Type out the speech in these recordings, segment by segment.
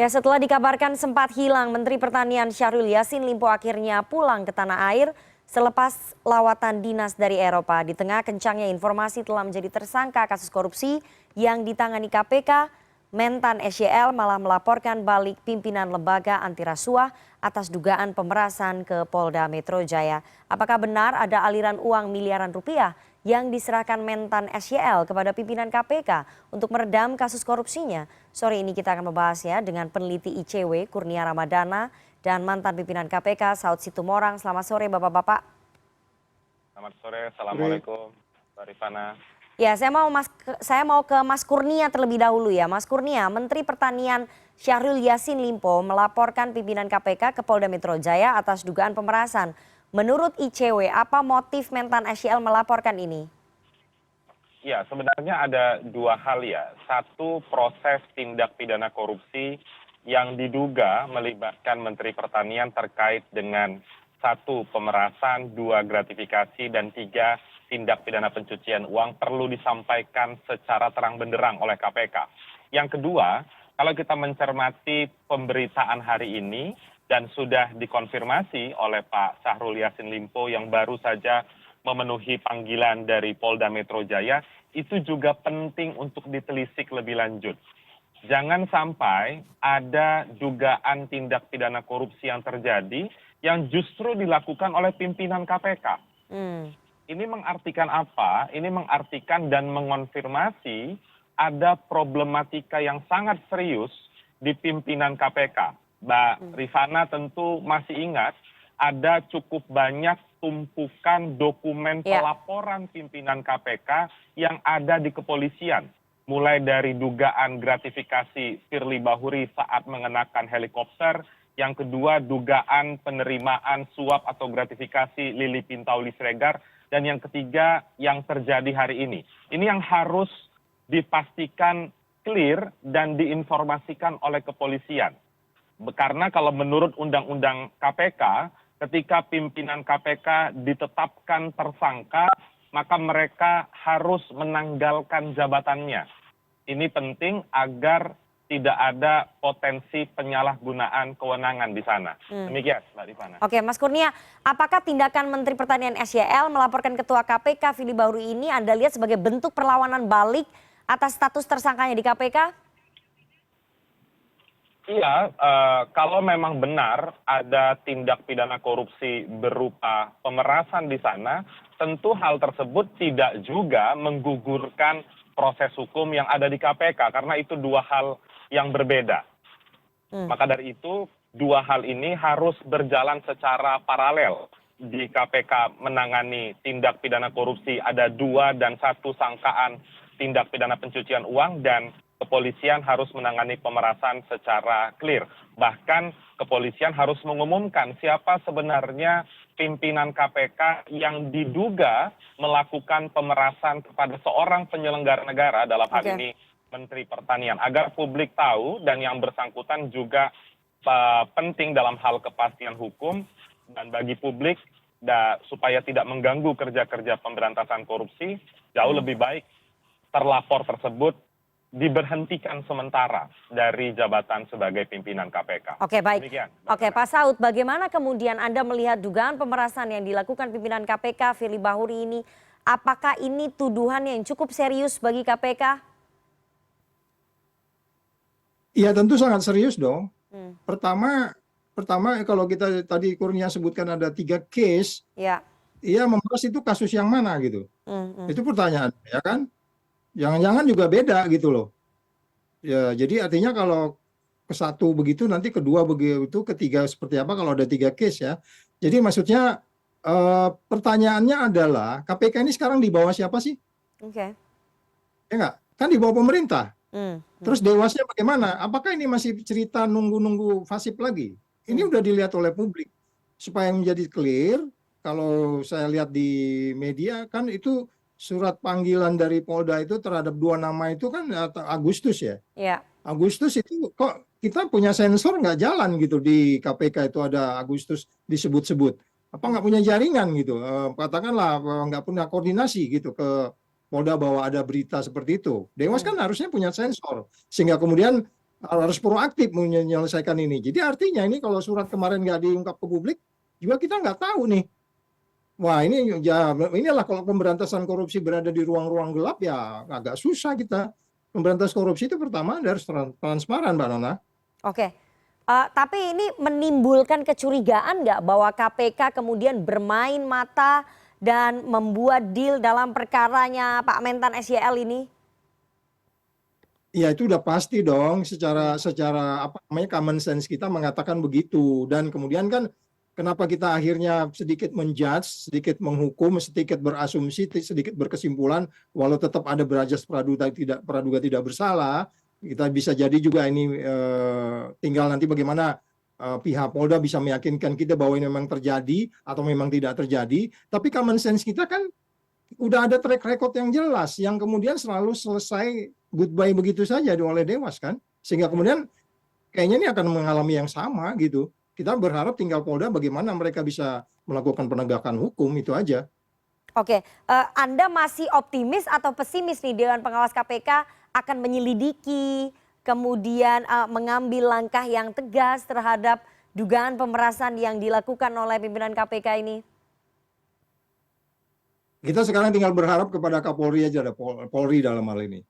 Ya, setelah dikabarkan sempat hilang, Menteri Pertanian Syahrul Yassin Limpo akhirnya pulang ke tanah air selepas lawatan dinas dari Eropa. Di tengah kencangnya informasi telah menjadi tersangka kasus korupsi yang ditangani KPK, Mentan SYL malah melaporkan balik pimpinan lembaga anti rasuah atas dugaan pemerasan ke Polda Metro Jaya. Apakah benar ada aliran uang miliaran rupiah yang diserahkan Mentan SYL kepada pimpinan KPK untuk meredam kasus korupsinya? Sore ini kita akan membahasnya dengan peneliti ICW Kurnia Ramadana dan mantan pimpinan KPK Saud Situmorang. Selamat sore Bapak-Bapak. Selamat sore, Assalamualaikum Mbak Rifana. Ya, saya mau ke Mas Kurnia terlebih dahulu ya. Mas Kurnia, Menteri Pertanian Syahrul Yassin Limpo melaporkan pimpinan KPK ke Polda Metro Jaya atas dugaan pemerasan. Menurut ICW, apa motif Mentan SYL melaporkan ini? Ya, sebenarnya ada dua hal ya. Satu, proses tindak pidana korupsi yang diduga melibatkan Menteri Pertanian terkait dengan satu, pemerasan, dua, gratifikasi, dan tiga, tindak pidana pencucian uang perlu disampaikan secara terang benderang oleh KPK. Yang kedua, kalau kita mencermati pemberitaan hari ini dan sudah dikonfirmasi oleh Pak Syahrul Yassin Limpo yang baru saja memenuhi panggilan dari Polda Metro Jaya, itu juga penting untuk ditelisik lebih lanjut. Jangan sampai ada dugaan tindak pidana korupsi yang terjadi yang justru dilakukan oleh pimpinan KPK. Ini mengartikan apa? Ini mengartikan dan mengonfirmasi ada problematika yang sangat serius di pimpinan KPK. Mbak Rifana tentu masih ingat ada cukup banyak tumpukan dokumen pelaporan pimpinan KPK yang ada di kepolisian. Mulai dari dugaan gratifikasi Firly Bahuri saat mengenakan helikopter, yang kedua dugaan penerimaan suap atau gratifikasi Lili Pintauli Siregar, dan yang ketiga yang terjadi hari ini. Ini yang harus dipastikan clear dan diinformasikan oleh kepolisian. Karena kalau menurut Undang-Undang KPK, ketika pimpinan KPK ditetapkan tersangka, maka mereka harus menanggalkan jabatannya. Ini penting agar tidak ada potensi penyalahgunaan kewenangan di sana. Demikian, Mbak Rifana. Oke, Mas Kurnia, apakah tindakan Menteri Pertanian SYL melaporkan Ketua KPK Firly Bahuri ini Anda lihat sebagai bentuk perlawanan balik atas status tersangkanya di KPK? Iya, kalau memang benar ada tindak pidana korupsi berupa pemerasan di sana, tentu hal tersebut tidak juga menggugurkan proses hukum yang ada di KPK, karena itu dua hal yang berbeda. Maka dari itu, dua hal ini harus berjalan secara paralel. Di KPK menangani tindak pidana korupsi ada 2 dan 1 sangkaan tindak pidana pencucian uang, dan kepolisian harus menangani pemerasan secara clear. Bahkan kepolisian harus mengumumkan siapa sebenarnya pimpinan KPK yang diduga melakukan pemerasan kepada seorang penyelenggara negara, dalam hal ini Menteri Pertanian, agar publik tahu dan yang bersangkutan juga penting dalam hal kepastian hukum dan bagi publik supaya tidak mengganggu kerja-kerja pemberantasan korupsi. Jauh lebih baik terlapor tersebut diberhentikan sementara dari jabatan sebagai pimpinan KPK. Oke, baik. Demikian. Oke, Pak Saud, bagaimana kemudian Anda melihat dugaan pemerasan yang dilakukan pimpinan KPK Firly Bahuri ini? Apakah ini tuduhan yang cukup serius bagi KPK? Iya, tentu sangat serius dong. Pertama kalau kita tadi Kurnia sebutkan ada 3 case, ya memeras itu kasus yang mana gitu? Itu pertanyaan, ya kan? Jangan-jangan juga beda gitu loh. Ya, jadi artinya kalau ke satu begitu, nanti kedua begitu, ketiga seperti apa kalau ada 3 case ya. Jadi maksudnya pertanyaannya adalah KPK ini sekarang di bawah siapa sih? Oke. Ya enggak? Kan di bawah pemerintah. Terus dewasnya bagaimana? Apakah ini masih cerita nunggu-nunggu fasip lagi? Ini udah dilihat oleh publik. Supaya menjadi clear, kalau saya lihat di media kan itu surat panggilan dari Polda itu terhadap 2 nama itu kan Agustus ya. Agustus itu kok kita punya sensor nggak jalan gitu di KPK itu ada Agustus disebut-sebut. Apa nggak punya jaringan gitu? Katakanlah nggak punya koordinasi gitu ke Polda bahwa ada berita seperti itu. Dewas kan harusnya punya sensor. Sehingga kemudian harus proaktif menyelesaikan ini. Jadi artinya ini kalau surat kemarin nggak diungkap ke publik, juga kita nggak tahu nih. Wah ini ya inilah kalau pemberantasan korupsi berada di ruang-ruang gelap ya agak susah kita. Pemberantasan korupsi itu pertama harus transparan, Mbak Nana. Oke. Tapi ini menimbulkan kecurigaan nggak bahwa KPK kemudian bermain mata dan membuat deal dalam perkaranya Pak Mentan SYL ini? Ya itu udah pasti dong, secara apa namanya common sense kita mengatakan begitu. Dan kemudian kan kenapa kita akhirnya sedikit menjudge, sedikit menghukum, sedikit berasumsi, sedikit berkesimpulan, walau tetap ada berajas praduga tidak bersalah. Kita bisa jadi juga ini tinggal nanti bagaimana pihak Polda bisa meyakinkan kita bahwa ini memang terjadi atau memang tidak terjadi. Tapi common sense kita kan udah ada track record yang jelas, yang kemudian selalu selesai goodbye begitu saja oleh Dewas kan, sehingga kemudian kayaknya ini akan mengalami yang sama gitu. Kita berharap tinggal Polda bagaimana mereka bisa melakukan penegakan hukum, itu aja. Oke, Anda masih optimis atau pesimis nih Dewan Pengawas KPK akan menyelidiki, kemudian mengambil langkah yang tegas terhadap dugaan pemerasan yang dilakukan oleh pimpinan KPK ini? Kita sekarang tinggal berharap kepada Kapolri aja, ada Polri dalam hal ini.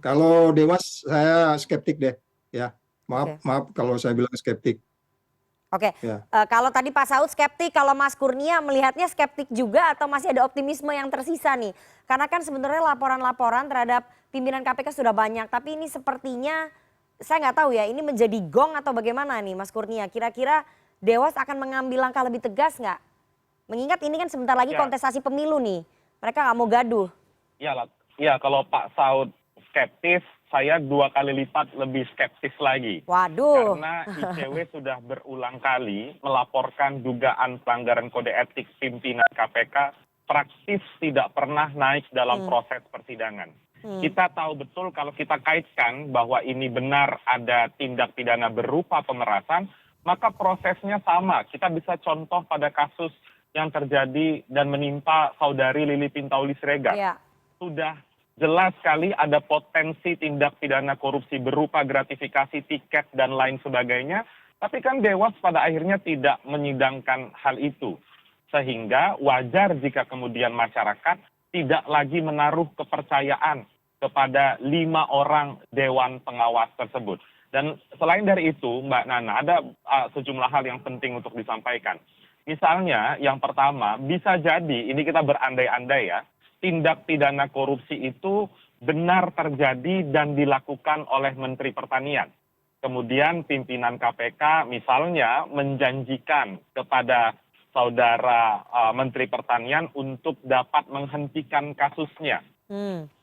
Kalau Dewas saya skeptik deh, ya. Maaf kalau saya bilang skeptik. Oke, Ya. kalau tadi Pak Saud skeptik, kalau Mas Kurnia melihatnya skeptik juga atau masih ada optimisme yang tersisa nih? Karena kan sebenarnya laporan-laporan terhadap pimpinan KPK sudah banyak, tapi ini sepertinya saya nggak tahu ya, ini menjadi gong atau bagaimana nih Mas Kurnia? Kira-kira Dewas akan mengambil langkah lebih tegas nggak? Mengingat ini kan sebentar lagi kontestasi pemilu nih, mereka nggak mau gaduh. Ya, kalau Pak Saud skeptis, saya 2 kali lipat lebih skeptis lagi. Waduh. Karena ICW sudah berulang kali melaporkan dugaan pelanggaran kode etik pimpinan KPK praktis tidak pernah naik dalam proses persidangan. Kita tahu betul kalau kita kaitkan bahwa ini benar ada tindak pidana berupa pemerasan, maka prosesnya sama. Kita bisa contoh pada kasus yang terjadi dan menimpa saudari Lili Pintauli Siregar. Ya. Sudah jelas sekali ada potensi tindak pidana korupsi berupa gratifikasi tiket dan lain sebagainya. Tapi kan Dewas pada akhirnya tidak menyidangkan hal itu. Sehingga wajar jika kemudian masyarakat tidak lagi menaruh kepercayaan kepada 5 orang Dewan Pengawas tersebut. Dan selain dari itu, Mbak Nana, ada sejumlah hal yang penting untuk disampaikan. Misalnya yang pertama, bisa jadi, ini kita berandai-andai ya, tindak pidana korupsi itu benar terjadi dan dilakukan oleh Menteri Pertanian. Kemudian pimpinan KPK misalnya menjanjikan kepada saudara Menteri Pertanian untuk dapat menghentikan kasusnya.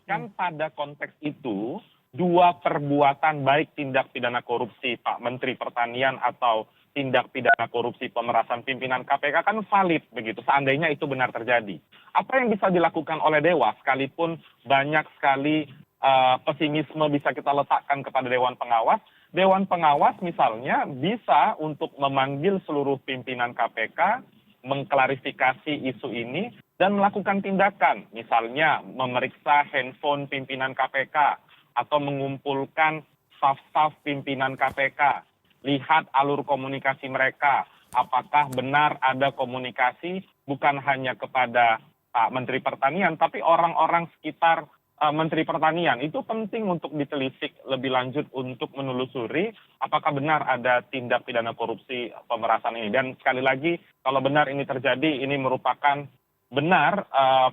Kan pada konteks itu, 2 perbuatan baik tindak pidana korupsi Pak Menteri Pertanian atau tindak pidana korupsi pemerasan pimpinan KPK kan valid begitu, seandainya itu benar terjadi. Apa yang bisa dilakukan oleh Dewas, sekalipun banyak sekali pesimisme bisa kita letakkan kepada Dewan Pengawas misalnya bisa untuk memanggil seluruh pimpinan KPK, mengklarifikasi isu ini, dan melakukan tindakan, misalnya memeriksa handphone pimpinan KPK, atau mengumpulkan staf-staf pimpinan KPK, lihat alur komunikasi mereka, apakah benar ada komunikasi bukan hanya kepada Pak Menteri Pertanian, tapi orang-orang sekitar Menteri Pertanian. Itu penting untuk ditelisik lebih lanjut untuk menelusuri apakah benar ada tindak pidana korupsi pemerasan ini. Dan sekali lagi, kalau benar ini terjadi, ini merupakan benar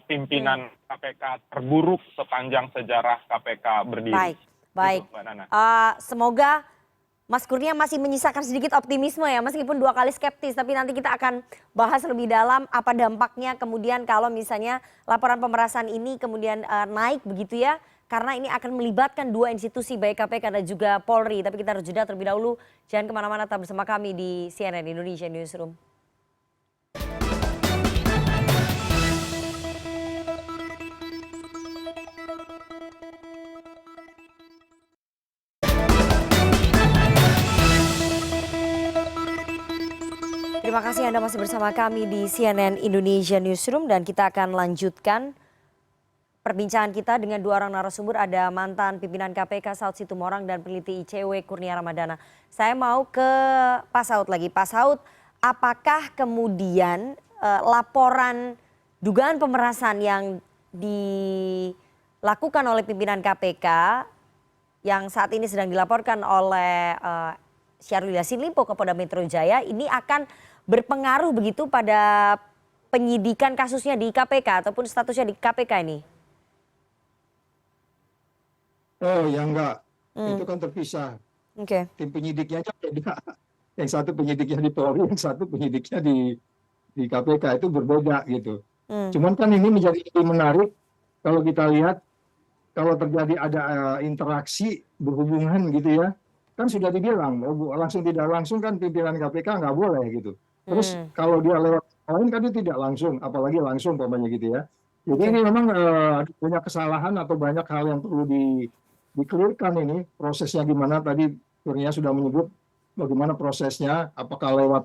pimpinan KPK terburuk sepanjang sejarah KPK berdiri. Baik. Itu, Mbak Nana. Semoga Mas Kurnia masih menyisakan sedikit optimisme ya, meskipun 2 kali skeptis, tapi nanti kita akan bahas lebih dalam apa dampaknya kemudian kalau misalnya laporan pemerasan ini kemudian naik begitu ya, karena ini akan melibatkan 2 institusi baik KPK dan juga Polri. Tapi kita harus jeda terlebih dahulu, jangan kemana-mana, tetap bersama kami di CNN Indonesia Newsroom. Terima kasih Anda masih bersama kami di CNN Indonesia Newsroom dan kita akan lanjutkan perbincangan kita dengan dua orang narasumber, ada mantan pimpinan KPK Saud Situmorang dan peneliti ICW Kurnia Ramadana. Saya mau ke Pak Saud lagi. Pak Saud, apakah kemudian laporan dugaan pemerasan yang dilakukan oleh pimpinan KPK yang saat ini sedang dilaporkan oleh Syahrul Yassin Limpo ke Polda Metro Jaya ini akan berpengaruh begitu pada penyidikan kasusnya di KPK ataupun statusnya di KPK ini? Oh ya enggak, itu kan terpisah. Oke. Tim penyidiknya aja beda. Yang satu penyidiknya di Polri, yang satu penyidiknya di KPK, itu berbeda gitu. Cuman kan ini menjadi lebih menarik kalau kita lihat, kalau terjadi ada interaksi berhubungan gitu ya, kan sudah dibilang langsung tidak langsung kan pimpinan KPK nggak boleh gitu. Terus kalau dia lewat lain kan itu tidak langsung, apalagi langsung umpamanya gitu ya. Jadi ini memang banyak kesalahan atau banyak hal yang perlu di-clearkan ini prosesnya gimana. Tadi Kurnia sudah menyebut bagaimana prosesnya, apakah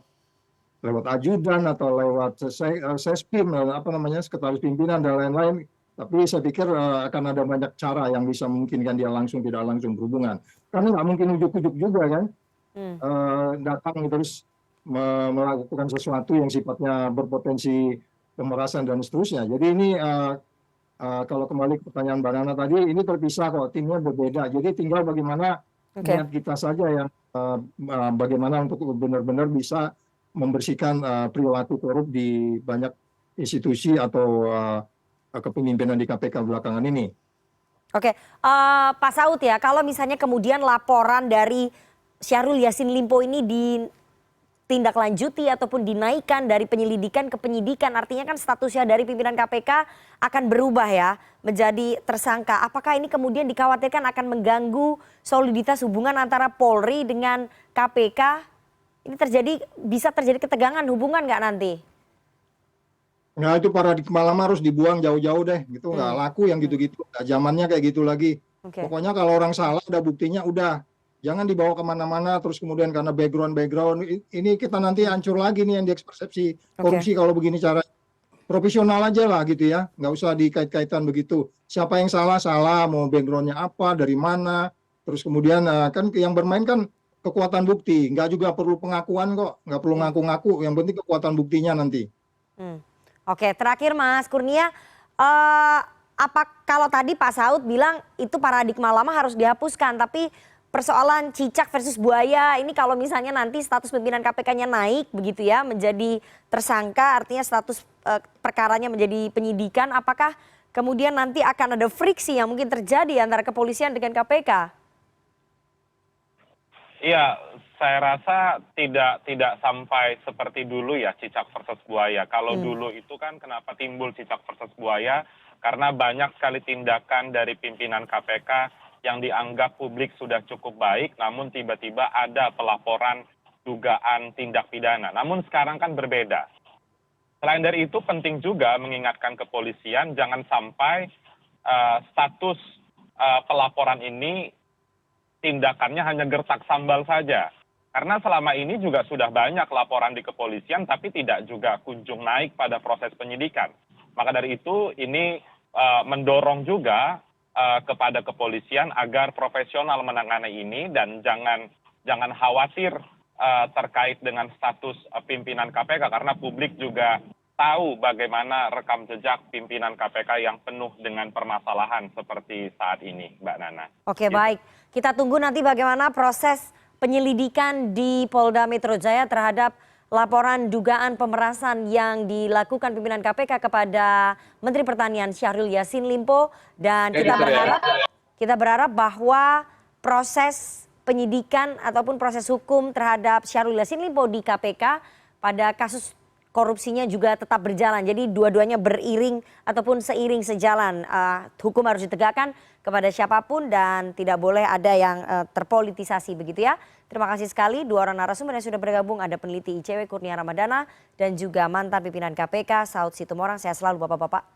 lewat ajudan atau lewat sespim, sekretaris pimpinan dan lain-lain. Tapi saya pikir akan ada banyak cara yang bisa memungkinkan dia langsung tidak langsung berhubungan. Karena nggak mungkin ujuk-ujuk juga kan, datang terus melakukan sesuatu yang sifatnya berpotensi pemerasan dan seterusnya. Jadi ini kalau kembali ke pertanyaan Mbak Nana tadi, ini terpisah kok, timnya berbeda. Jadi tinggal bagaimana niat kita saja yang bagaimana untuk benar-benar bisa membersihkan perilaku korup di banyak institusi atau kepemimpinan di KPK belakangan ini. Oke, Pak Saud ya, kalau misalnya kemudian laporan dari Syahrul Yassin Limpo ini ditindaklanjuti ataupun dinaikkan dari penyelidikan ke penyidikan, artinya kan statusnya dari pimpinan KPK akan berubah ya menjadi tersangka. Apakah ini kemudian dikhawatirkan akan mengganggu soliditas hubungan antara Polri dengan KPK? Ini bisa terjadi ketegangan hubungan nggak nanti? Nah itu paradigma lama harus dibuang jauh-jauh deh, gitu nggak laku yang gitu-gitu, nggak zamannya kayak gitu lagi. Pokoknya kalau orang salah udah buktinya udah, jangan dibawa kemana-mana terus kemudian karena background ini kita nanti hancur lagi nih yang diekspersepsi korupsi kalau begini cara. Profesional aja lah gitu ya, nggak usah dikait-kaitan begitu. Siapa yang salah, mau backgroundnya apa, dari mana, terus kemudian kan yang bermain kan kekuatan bukti, nggak juga perlu pengakuan kok, nggak perlu ngaku-ngaku, yang penting kekuatan buktinya nanti. Oke, terakhir Mas Kurnia, kalau tadi Pak Saud bilang itu paradigma lama harus dihapuskan, tapi persoalan cicak versus buaya ini kalau misalnya nanti status pimpinan KPK-nya naik begitu ya menjadi tersangka, artinya status perkaranya menjadi penyidikan, apakah kemudian nanti akan ada friksi yang mungkin terjadi antara kepolisian dengan KPK? Iya, saya rasa tidak sampai seperti dulu ya cicak versus buaya. Kalau dulu itu kan kenapa timbul cicak versus buaya? Karena banyak sekali tindakan dari pimpinan KPK yang dianggap publik sudah cukup baik, namun tiba-tiba ada pelaporan dugaan tindak pidana. Namun sekarang kan berbeda. Selain dari itu penting juga mengingatkan kepolisian jangan sampai status pelaporan ini tindakannya hanya gertak sambal saja. Karena selama ini juga sudah banyak laporan di kepolisian tapi tidak juga kunjung naik pada proses penyidikan. Maka dari itu ini mendorong juga kepada kepolisian agar profesional menangani ini dan jangan khawatir terkait dengan status pimpinan KPK karena publik juga tahu bagaimana rekam jejak pimpinan KPK yang penuh dengan permasalahan seperti saat ini, Mbak Nana. Oke, baik. Kita tunggu nanti bagaimana proses penyelidikan di Polda Metro Jaya terhadap laporan dugaan pemerasan yang dilakukan pimpinan KPK kepada Menteri Pertanian Syahrul Yassin Limpo, dan kita berharap bahwa proses penyidikan ataupun proses hukum terhadap Syahrul Yassin Limpo di KPK pada kasus korupsinya juga tetap berjalan. Jadi dua-duanya beriring ataupun seiring sejalan. Hukum harus ditegakkan kepada siapapun dan tidak boleh ada yang terpolitisasi begitu ya. Terima kasih sekali dua orang narasumber yang sudah bergabung. Ada peneliti ICW Kurnia Ramadana dan juga mantan pimpinan KPK Saud Situmorang. Sehat selalu Bapak-bapak.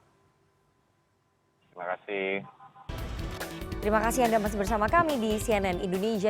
Terima kasih. Terima kasih Anda masih bersama kami di CNN Indonesia.